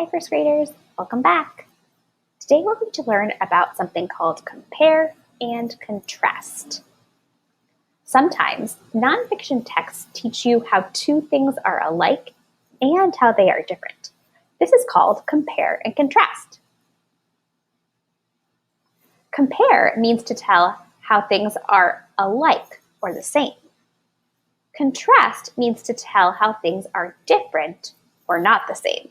Hi, first graders. Welcome back. Today we're going to learn about something called compare and contrast. Sometimes nonfiction texts teach you how two things are alike and how they are different. This is called compare and contrast. Compare means to tell how things are alike or the same. Contrast means to tell how things are different or not the same.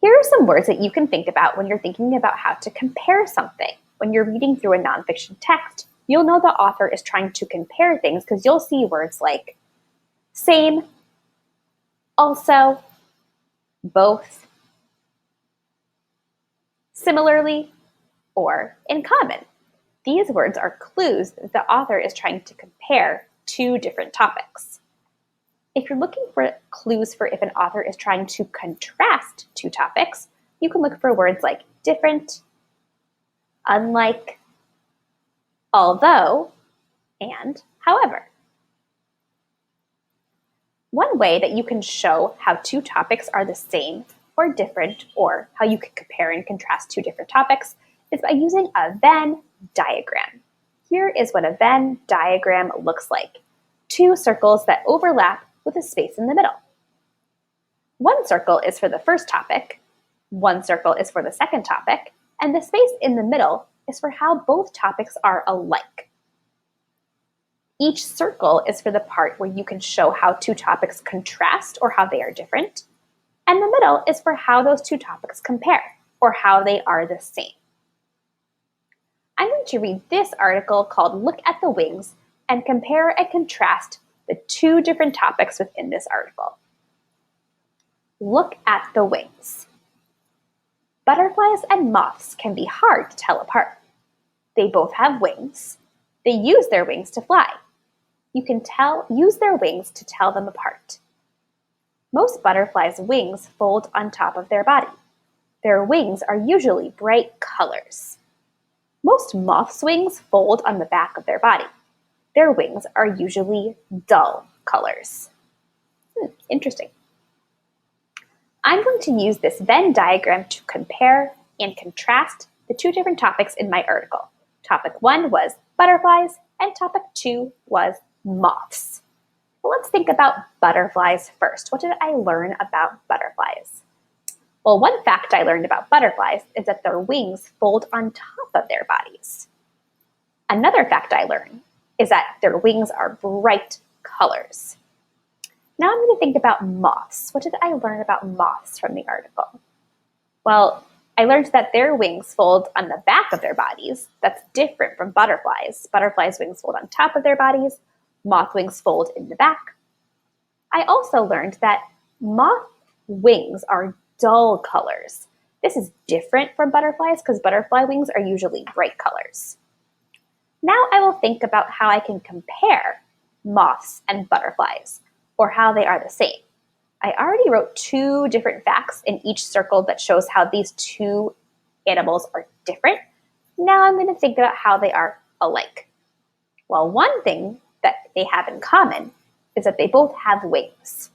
Here are some words that you can think about when you're thinking about how to compare something. When you're reading through a nonfiction text, you'll know the author is trying to compare things because you'll see words like same, also, both, similarly, or in common. These words are clues that the author is trying to compare two different topics. If you're looking for clues for if an author is trying to contrast two topics, you can look for words like different, unlike, although, and however. One way that you can show how two topics are the same or different, or how you can compare and contrast two different topics, is by using a Venn diagram. Here is what a Venn diagram looks like. Two circles that overlap with a space in the middle. One circle is for the first topic, one circle is for the second topic, and the space in the middle is for how both topics are alike. Each circle is for the part where you can show how two topics contrast or how they are different, and the middle is for how those two topics compare or how they are the same. I'm going to read this article called Look at the Wings and compare and contrast the two different topics within this article. Look at the wings. Butterflies and moths can be hard to tell apart. They both have wings. They use their wings to fly. You can use their wings to tell them apart. Most butterflies' wings fold on top of their body. Their wings are usually bright colors. Most moths' wings fold on the back of their body. Their wings are usually dull colors. Interesting. I'm going to use this Venn diagram to compare and contrast the two different topics in my article. Topic 1 was butterflies, and topic 2 was moths. Well, let's think about butterflies first. What did I learn about butterflies? Well, one fact I learned about butterflies is that their wings fold on top of their bodies. Another fact I learned is that their wings are bright colors. Now I'm going to think about moths. What did I learn about moths from the article? Well, I learned that their wings fold on the back of their bodies. That's different from butterflies. Butterflies' wings fold on top of their bodies. Moth wings fold in the back. I also learned that moth wings are dull colors. This is different from butterflies because butterfly wings are usually bright colors. Now I will think about how I can compare moths and butterflies, or how they are the same. I already wrote two different facts in each circle that shows how these two animals are different. Now I'm going to think about how they are alike. Well, one thing that they have in common is that they both have wings.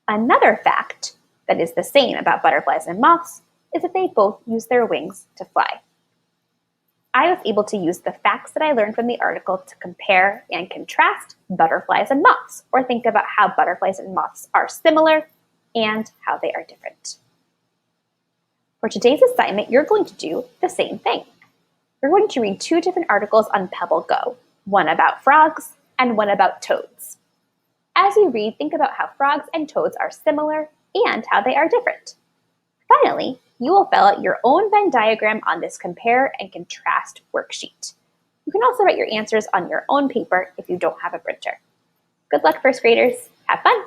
Another fact that is the same about butterflies and moths is that they both use their wings to fly. I was able to use the facts that I learned from the article to compare and contrast butterflies and moths, or think about how butterflies and moths are similar and how they are different. For today's assignment, you're going to do the same thing. You're going to read two different articles on Pebble Go, one about frogs and one about toads. As you read, think about how frogs and toads are similar and how they are different. Finally, you will fill out your own Venn diagram on this compare and contrast worksheet. You can also write your answers on your own paper if you don't have a printer. Good luck, first graders. Have fun!